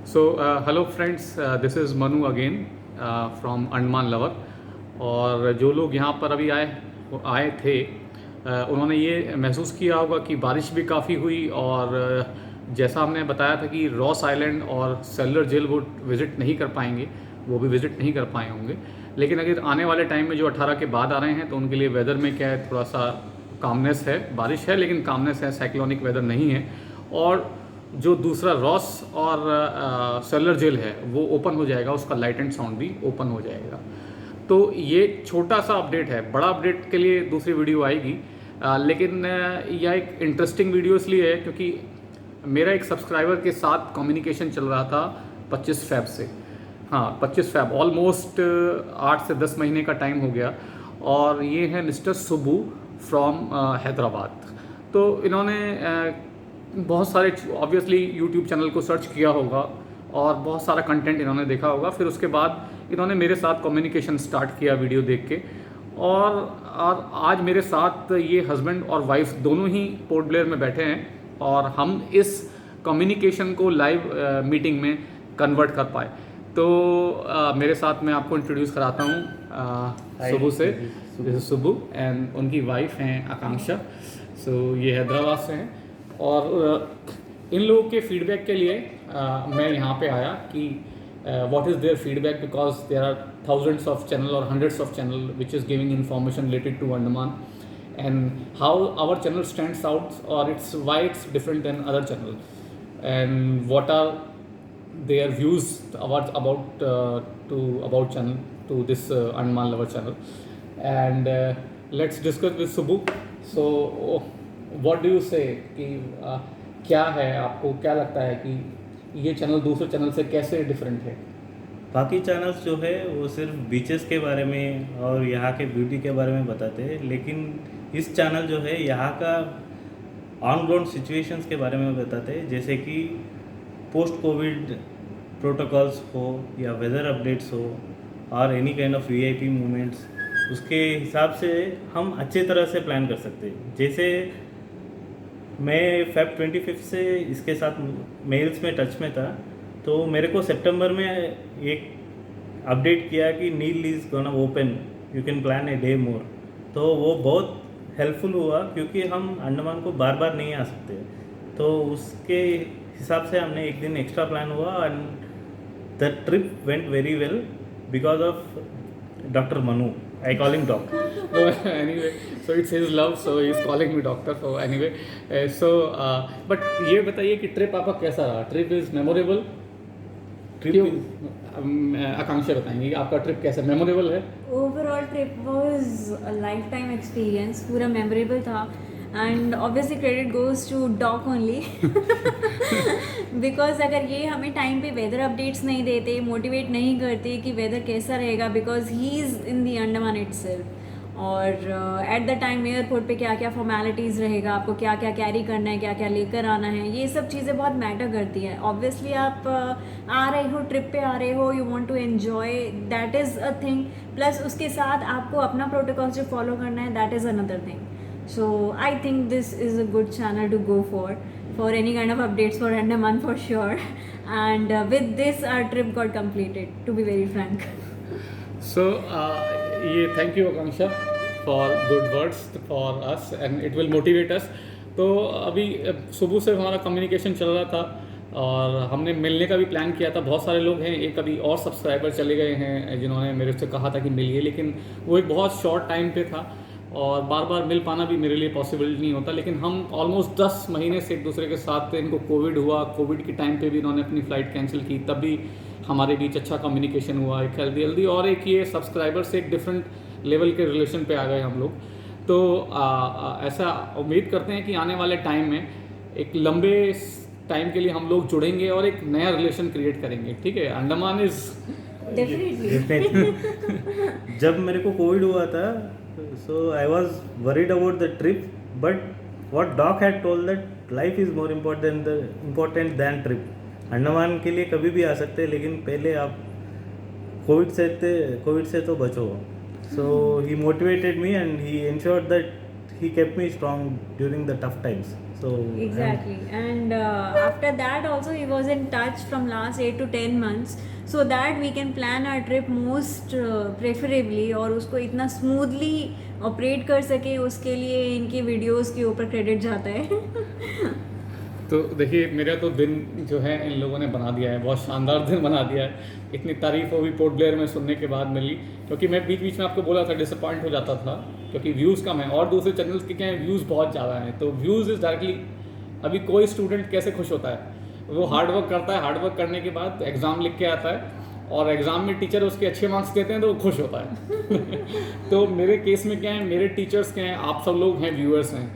Hello friends, this is Manu again from Andaman lover. और जो लोग यहाँ पर अभी आए थे, उन्होंने ये महसूस किया होगा कि बारिश भी काफ़ी हुई और जैसा हमने बताया था कि रॉस आइलैंड और सेलुलर जेल वो विज़िट नहीं कर पाएंगे, वो भी विज़िट नहीं कर पाए होंगे। लेकिन अगर आने वाले टाइम में जो 18 के बाद आ रहे हैं तो उनके लिए वेदर में क्या है, थोड़ा सा कामनेस है। बारिश है लेकिन कामनेस है, साइक्लोनिक वेदर नहीं है। और जो दूसरा रॉस और सेलुलर जेल है वो ओपन हो जाएगा, उसका लाइट एंड साउंड भी ओपन हो जाएगा। तो ये छोटा सा अपडेट है, बड़ा अपडेट के लिए दूसरी वीडियो आएगी। लेकिन यह एक इंटरेस्टिंग वीडियो इसलिए है क्योंकि मेरा एक सब्सक्राइबर के साथ कम्युनिकेशन चल रहा था 25 फ़रवरी से। हाँ, 25 फ़रवरी, ऑलमोस्ट 8 से 10 महीने का टाइम हो गया। और ये है मिस्टर सुब्बू फ्रॉम हैदराबाद। तो इन्होंने बहुत सारे ऑब्वियसली यूट्यूब चैनल को सर्च किया होगा और बहुत सारा कंटेंट इन्होंने देखा होगा। फिर उसके बाद इन्होंने मेरे साथ कम्युनिकेशन स्टार्ट किया वीडियो देख के। और आज मेरे साथ ये हस्बैंड और वाइफ दोनों ही पोर्ट ब्लेयर में बैठे हैं और हम इस कम्युनिकेशन को लाइव मीटिंग में कन्वर्ट कर पाए। तो मेरे साथ मैं आपको इंट्रोड्यूस कराता हूँ सुब्बू से। दिस इज सुब्बू एंड उनकी वाइफ हैं आकांक्षा। सो ये हैदराबाद से हैं। और इन लोगों के फीडबैक के लिए मैं यहाँ पे आया कि what is there feedback, because there are thousands of channel और hundreds of channel which is giving information related to Andaman and how our channel stands out और its why its different than other channel and what are their views about channel to this Andaman Lover channel. And let's discuss with Subbu. So what do you say कि क्या है, आपको क्या लगता है कि ये चैनल दूसरे चैनल से कैसे डिफरेंट है? बाकी चैनल्स जो है वो सिर्फ बीचेस के बारे में और यहाँ के ब्यूटी के बारे में बताते हैं, लेकिन इस चैनल जो है यहाँ का ऑन ग्राउंड सिचुएशंस के बारे में बताते हैं, जैसे कि पोस्ट कोविड प्रोटोकॉल्स हो या वेदर अपडेट्स हो और any kind of VIP movements, उसके हिसाब से हम अच्छे तरह से प्लान कर सकते हैं। जैसे मैं फेब 25 से इसके साथ मेल्स में टच में था, तो मेरे को सितंबर में एक अपडेट किया कि Neil is gonna open, you can plan a day more. तो वो बहुत हेल्पफुल हुआ क्योंकि हम अंडमान को बार बार नहीं आ सकते, तो उसके हिसाब से हमने एक दिन एक्स्ट्रा प्लान हुआ and the trip went very well because of doctor Manu. I call him doctor. Anyway, so it's his love, so he's calling me doctor. So anyway, but ये बताइए कि ट्रिप आपका कैसा रहा? Trip is memorable? आकांक्षा बताएंगे आपका trip कैसा memorable है? Overall trip was a life time experience, पूरा मेमोरेबल था। And obviously credit goes to doc only because अगर ये हमें टाइम पे वेदर अपडेट्स नहीं देते, मोटिवेट नहीं करते कि वेदर कैसा रहेगा, because he is in the Andaman itself. और एट द टाइम एयरपोर्ट पे क्या क्या फॉर्मेलिटीज़ रहेगा, आपको क्या क्या कैरी करना है, क्या क्या लेकर आना है, ये सब चीज़ें बहुत मैटर करती हैं। ऑब्वियसली आप आ रहे हो, ट्रिप पे आ रहे हो, you want to enjoy, that is a thing. Plus उसके साथ आपको अपना प्रोटोकॉल जो फॉलो करना है, that is another thing. So I think this is a good channel to go for any kind of updates for Andaman for sure. And with this our trip got completed, to be very frank. So ये thank you Akanksha for good words for us and it will motivate us. तो अभी सुबह से हमारा communication चल रहा था और हमने मिलने का भी प्लान किया था। बहुत सारे लोग हैं, एक अभी और सब्सक्राइबर चले गए हैं जिन्होंने मेरे से कहा था कि मिलिए, लेकिन वो एक बहुत शॉर्ट टाइम पे था और बार बार मिल पाना भी मेरे लिए पॉसिबल नहीं होता। लेकिन हम ऑलमोस्ट 10 महीने से एक दूसरे के साथ थे। इनको कोविड हुआ, कोविड के टाइम पे भी इन्होंने अपनी फ़्लाइट कैंसिल की, तब भी हमारे बीच अच्छा कम्युनिकेशन हुआ, एक हेल्दी और एक ये सब्सक्राइबर से एक डिफरेंट लेवल के रिलेशन पे आ गए हम लोग। तो ऐसा उम्मीद करते हैं कि आने वाले टाइम में एक लंबे टाइम के लिए हम लोग जुड़ेंगे और एक नया रिलेशन क्रिएट करेंगे। ठीक है, अंडमान इज़ डेफिनेटली जब मेरे को कोविड हुआ था, so I was worried about the trip, but what doc had told that life is more important than trip. Andaman के लिए कभी भी आ सकते हैं, लेकिन पहले आप कोविड से तो बचो। So he motivated me and he ensured that he kept me strong during the tough times. So Exactly. And after that also he was in touch from last 8 to 10 months, so that we can plan our trip most preferably, और उसको इतना smoothly operate कर सके उसके लिए इनकी videos के ऊपर क्रेडिट जाता है. तो देखिए मेरा तो दिन जो है इन लोगों ने बना दिया है, बहुत शानदार दिन बना दिया है. इतनी तारीफ हो भी पोर्ट ब्लेयर में सुनने के बाद मिली, क्योंकि मैं बीच बीच में आपको बोला था डिसअपॉइंट हो जाता था क्योंकि व्यूज़ कम है, और दूसरे चैनल्स के क्या है व्यूज़ बहुत ज़्यादा हैं. तो व्यूज़ इज़ डायरेक्टली, अभी कोई स्टूडेंट कैसे खुश होता है, वो हार्डवर्क करता है, हार्डवर्क करने के बाद एग्ज़ाम लिख के आता है और एग्ज़ाम में टीचर उसके अच्छे मार्क्स देते हैं तो वो खुश होता है. तो मेरे केस में क्या है, मेरे टीचर्स क्या हैं, आप सब लोग हैं, व्यूअर्स हैं.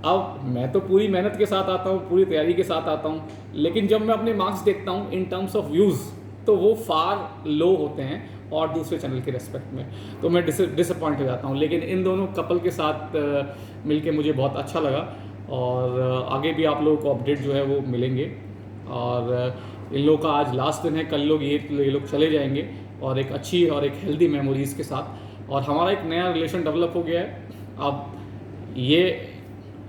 अब मैं तो पूरी मेहनत के साथ आता हूँ, पूरी तैयारी के साथ आता हूँ, लेकिन जब मैं अपने मार्क्स देखता हूँ इन टर्म्स ऑफ व्यूज़ तो वो फार लो होते हैं और दूसरे चैनल के रेस्पेक्ट में, तो मैं डिसअपॉइंट हो जाता हूँ. लेकिन इन दोनों कपल के साथ मिलके मुझे बहुत अच्छा लगा, और आगे भी आप लोगों को अपडेट जो है वो मिलेंगे. और इन लोगों का आज लास्ट दिन है, कल लोग ये लोग चले जाएंगे और एक अच्छी और एक हेल्दी मेमोरीज़ के साथ, और हमारा एक नया रिलेशन डेवलप हो गया है. अब ये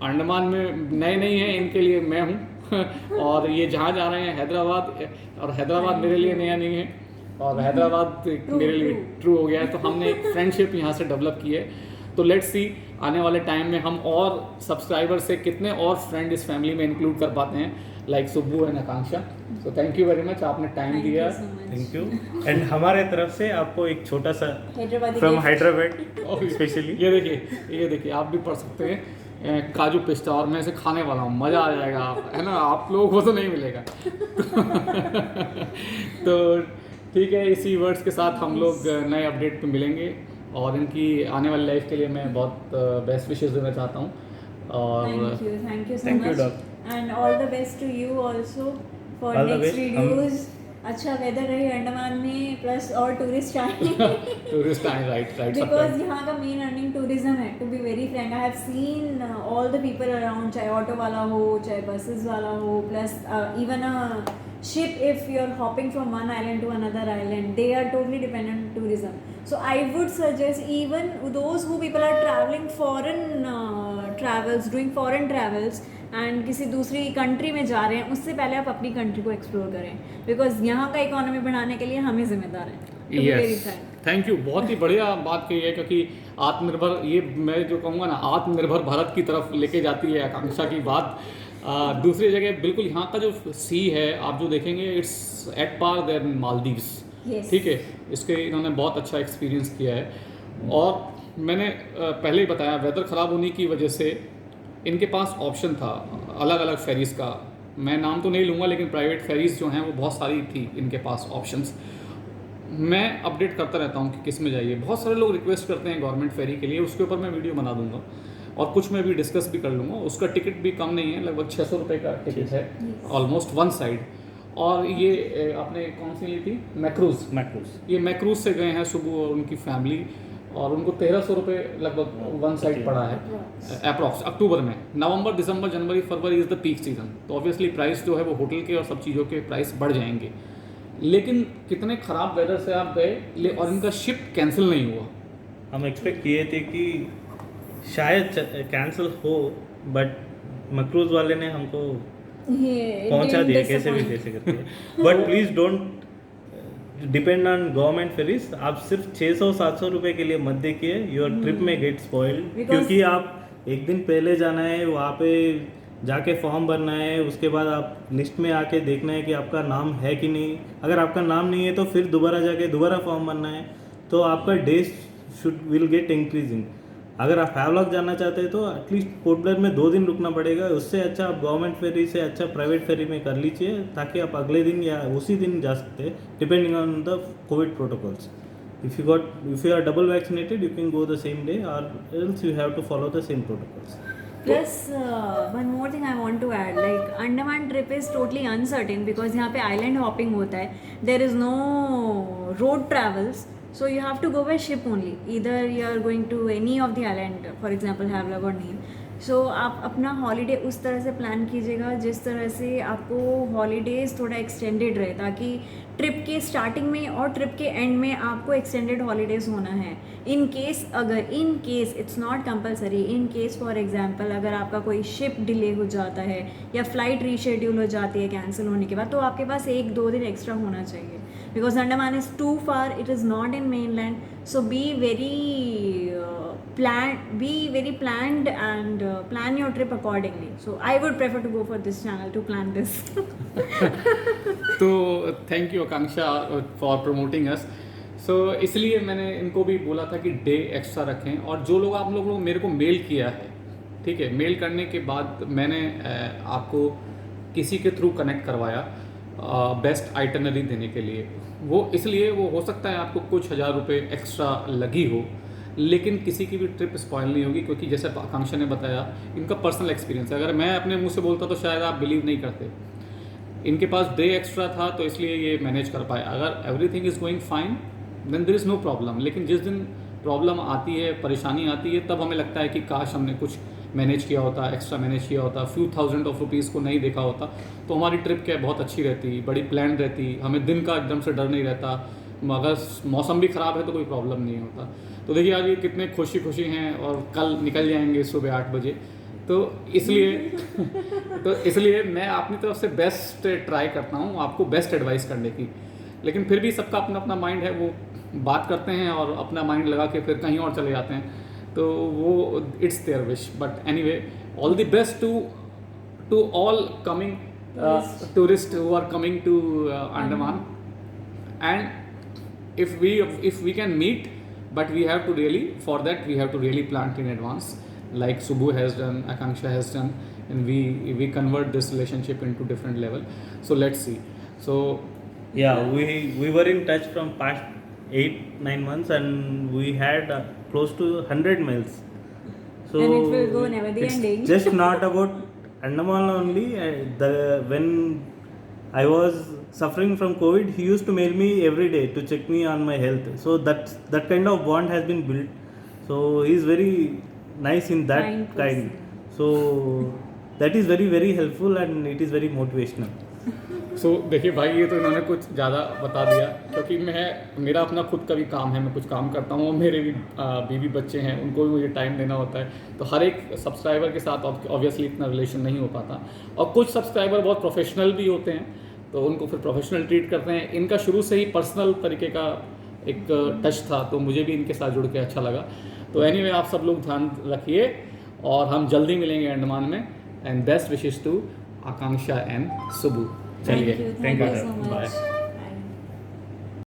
अंडमान में नए नहीं हैं, इनके लिए मैं हूँ और ये जहाँ जा रहे हैं हैदराबाद, और हैदराबाद मेरे लिए नया नहीं है और हैदराबाद मेरे लिए ट्रू हो गया है. तो हमने एक फ्रेंडशिप यहाँ से डेवलप की है. तो लेट्स सी आने वाले टाइम में हम और सब्सक्राइबर से कितने और फ्रेंड इस फैमिली में इंक्लूड कर पाते हैं, like Subbu and Akanksha. So thank you very much, आपने टाइम दिया. Thank you. एंड हमारे तरफ से आपको एक छोटा सा Hyderabadi from gift. Hyderabad specially. ये देखिए आप भी पढ़ सकते हैं, काजू पिस्ता, और मैं इसे खाने वाला हूँ, मज़ा आ जाएगा, है ना. आप लोगों को तो नहीं मिलेगा. तो ठीक है, इसी वर्ड्स के साथ हम लोग नए अपडेट पे मिलेंगे, और इनकी आने वाली लाइफ के लिए मैं बहुत बेस्ट विशेस देना चाहता हूँ. और Thank you so Thank you, much. Doc. And all the best to you also for All the next best. videos. अच्छा वेदर रहे अंडमान में, प्लस और टूरिस्ट आए. टूरिस्ट आए, राइट. बिकॉज यहाँ का मेन अर्निंग टूरिज्म है. To be very frank, I have seen all the people around, चाहे ऑटो वाला हो, चाहे बसेस वाला हो, plus even a ship, if you're hopping from one island to another island, they are totally dependent on tourism. So I would suggest even those who people are traveling foreign travels, doing foreign travels and किसी दूसरी country में जा रहे हैं, उससे पहले आप अपनी कंट्री को एक्सप्लोर करें, बिकॉज यहाँ का इकोनॉमी बढ़ाने के लिए हम ही जिम्मेदार हैं. Yes, thank you. बहुत ही बढ़िया बात कही है, क्योंकि आत्मनिर्भर, ये मैं जो कहूँगा ना, आत्मनिर्भर भारत की तरफ लेके जाती है आकांक्षा की बात. दूसरी जगह बिल्कुल यहाँ का जो सी है आप जो देखेंगे, it's at par there Maldives. ठीक है, इसके इन्होंने बहुत अच्छा एक्सपीरियंस किया है. और मैंने पहले ही बताया, वेदर ख़राब होने की वजह से इनके पास ऑप्शन था अलग अलग फेरीज़ का. मैं नाम तो नहीं लूँगा, लेकिन प्राइवेट फेरीज़ जो हैं वो बहुत सारी थी इनके पास ऑप्शंस. मैं अपडेट करता रहता हूँ कि किस में जाइए. बहुत सारे लोग रिक्वेस्ट करते हैं गवर्नमेंट फेरी के लिए, उसके ऊपर मैं वीडियो बना दूँगा, और कुछ मैं भी डिस्कस भी कर लूँगा. उसका टिकट भी कम नहीं है, लगभग 600 रुपये का टिकट है, ऑलमोस्ट वन साइड. और ये आपने कौन सी ली थी, मैक्रूज़. ये मैक्रूज़ से गए हैं सुबह और उनकी फैमिली, और उनको 1300 रुपये लगभग वन साइड पड़ा है अप्रॉक्स. अक्टूबर में, नवंबर, दिसंबर, जनवरी, फरवरी इज़ द पीक सीजन. तो ऑब्वियसली प्राइस जो है वो होटल के और सब चीज़ों के प्राइस बढ़ जाएंगे. लेकिन कितने ख़राब वेदर से आप गए और इनका शिप कैंसिल नहीं हुआ. हम एक्सपेक्ट किए थे कि शायद कैंसिल हो, बट मक्रूज वाले ने हमको पहुंचा दिया कैसे भी करके. But please don't depend on government ferries. आप सिर्फ 600-700 रुपये के लिए मत देखिए, योर ट्रिप में गेट स्पॉइल्ड. क्योंकि आप एक दिन पहले जाना है, वहाँ पे जाके फॉर्म भरना है, उसके बाद आप लिस्ट में आके देखना है कि आपका नाम है कि नहीं. अगर आपका नाम नहीं है तो फिर दोबारा जाके दोबारा फॉर्म भरना है. तो आपका डेज विल गेट इंक्रीजिंग. अगर आप हैवलॉक जाना चाहते हैं तो एटलीस्ट पोर्ट ब्लेयर में 2 दिन रुकना पड़ेगा. उससे अच्छा आप गवर्नमेंट फेरी से अच्छा प्राइवेट फेरी में कर लीजिए, ताकि आप अगले दिन या उसी दिन जा सकते हैं, depending on the covid protocols. If you are double vaccinated, you can go the same day, और else you have to follow the same protocols. Plus, one more thing I want to add, like Andaman trip is totally uncertain because यहाँ पे island hopping होता है. There is no road travels, so you have to go by ship only. Either you are going to any of the island, for example Havelock or Neem. सो आप अपना holiday उस तरह से plan कीजिएगा जिस तरह से आपको हॉलीडेज़ थोड़ा एक्सटेंडेड रहे, ताकि ट्रिप के स्टार्टिंग में और ट्रिप के एंड में आपको एक्सटेंडेड हॉलीडेज़ होना है। In case it's not compulsory, in case for example अगर आपका कोई शिप डिले हो जाता है या फ्लाइट रीशेड्यूल हो जाती है कैंसिल होने के बाद, तो आपके पास 1-2 दिन एक्स्ट्रा होना चाहिए, because Andaman is too far, it is not in mainland. So be very planned and plan your trip accordingly. So I would prefer to go for this channel to plan this. तो thank you Akanksha for promoting us. So इसलिए मैंने इनको भी बोला था कि day extra रखें, और जो लोग आप लोगों मेरे को मेल किया है, ठीक है, मेल करने के बाद मैंने आपको किसी के थ्रू कनेक्ट करवाया बेस्ट आइटनरी देने के लिए। वो इसलिए वो हो सकता है आपको कुछ हज़ार रुपये एक्स्ट्रा लगी हो, लेकिन किसी की भी ट्रिप स्पॉइल नहीं होगी, क्योंकि जैसे आकांक्षा ने बताया इनका पर्सनल एक्सपीरियंस है। अगर मैं अपने मुंह से बोलता तो शायद आप बिलीव नहीं करते। इनके पास डे एक्स्ट्रा था तो इसलिए ये मैनेज कर पाए। अगर everything is going fine then there is no problem, लेकिन जिस दिन प्रॉब्लम आती है, परेशानी आती है, तब हमें लगता है कि काश हमने कुछ मैनेज किया होता, एक्स्ट्रा मैनेज किया होता, फ्यू थाउजेंड ऑफ रुपीज़ को नहीं देखा होता, तो हमारी ट्रिप क्या बहुत अच्छी रहती, बड़ी प्लान रहती, हमें दिन का एकदम से डर नहीं रहता, अगर मौसम भी ख़राब है तो कोई प्रॉब्लम नहीं होता। तो देखिए आज ये कितने खुशी हैं और कल निकल जाएंगे सुबह 8 बजे। तो इसलिए मैं अपनी तरफ से बेस्ट ट्राई करता हूँ आपको बेस्ट एडवाइस करने की, लेकिन फिर भी सबका अपना अपना माइंड है, वो बात करते हैं और अपना माइंड लगा के फिर कहीं और चले जाते हैं, तो वो it's there wish. But anyway all the best to all coming tourist who are coming to Andaman, and if we can meet, but we have to really plan in advance, like Subbu has done, Akanksha has done, and we convert this relationship into different level. So let's see. So Yeah, we were in touch from past 8-9 months, and we had close to 100 mails. So And it will go never the it's ending. just not about Andaman only. When I was suffering from COVID, he used to mail me every day to check me on my health. So that kind of bond has been built. So he's very nice in that Kind kind. person. So that is very very helpful, and it is very motivational. सो देखिए भाई, ये तो इन्होंने कुछ ज़्यादा बता दिया, क्योंकि मेरा अपना खुद का भी काम है, मैं कुछ काम करता हूँ, और मेरे भी बीवी बच्चे हैं, उनको भी मुझे टाइम देना होता है, तो हर एक सब्सक्राइबर के साथ ऑब्वियसली इतना रिलेशन नहीं हो पाता। और कुछ सब्सक्राइबर बहुत प्रोफेशनल भी होते हैं, तो उनको फिर प्रोफेशनल ट्रीट करते हैं। इनका शुरू से ही पर्सनल तरीके का एक टच था, तो मुझे भी इनके साथ जुड़ के अच्छा लगा। तो एनीवे आप सब लोग ध्यान रखिए, और हम जल्दी मिलेंगे अंडमान में। And best wishes to Akanksha and Subu. चलिए, Thank you so much. Bye.